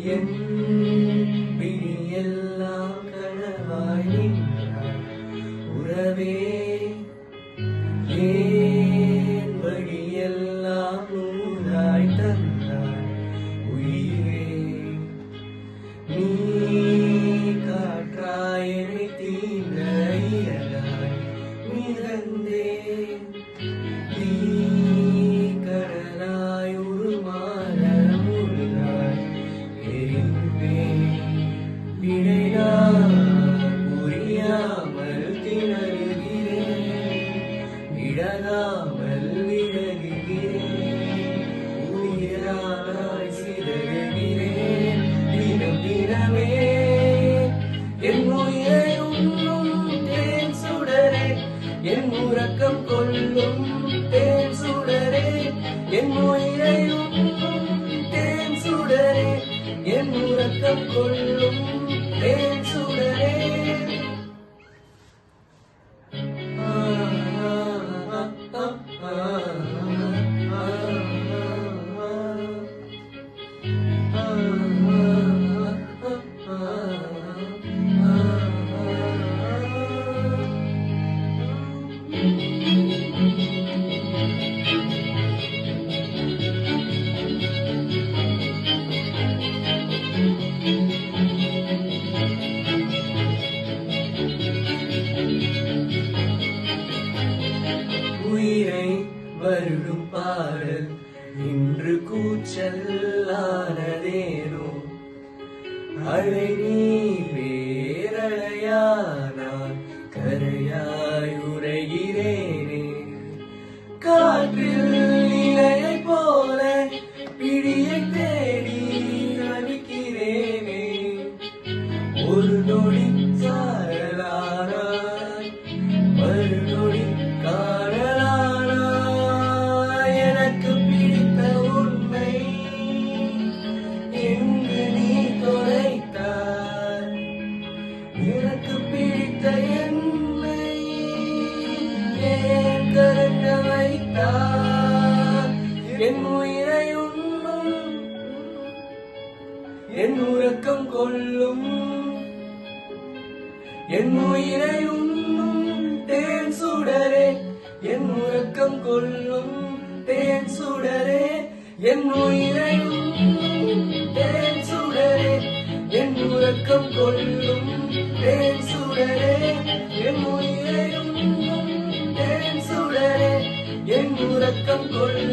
என் விழியெல்லாம் கனவாய் நின்றாய் உறவே ஏன் வழியெல்லாம் நூறாய் தந்தாய் உயிரே நீ காற்றாய் என்னை தீண்ட இயலாய் மிதந்தேன் நீ கடலாய் உருமாற முழுதாய் எரிந்தேன் விடையாய் புரியாமல் திணறுகிறேன் இடராமல் விலகுகிறேன் உயிரானாய் சிதறுகிறேன் தினம் தினமே என் உயிரை உண்ணும் தேன் சுடரே என் உறக்கம் கொள்ளும் தேன் சுடரே என் உயிரை உண்ணும் தேன் சுடரே என் உறக்கம் கொள்ளும் தேன் சுடரே உயிரை வருடும் பாடல் இன்று கூச்சல்லானதேனோ அழை நீ பேரழையானால் கரையாய் உரைகிறேனே காற்றில் இலையை போல பிடியை தேடி நடிக்கிறேனே ஒரு நொடி சாரலானாய் மறுநொடி காணலானாய் எனக்கு பிடித்த உண்மை எங்கு நீ தொலைத்தாய் எனக்கு பிடித்த என்னை ஏன் கருக்க வைத்தாய் என் உயிரை உண்ணும் என் உறக்கம் கொள்ளும் என் உயிரை உண்ணும் தேன் சுடரே என் உறக்கம் கொள்ளும் தேன் சுடரே என் உயிரை உண்ணும் தேன் சுடரே என் உறக்கம் கொள்ளும் தேன் சுடரே என் உயிரை உண்ணும் தேன் சுடரே என் உறக்கம் கொள்ளும்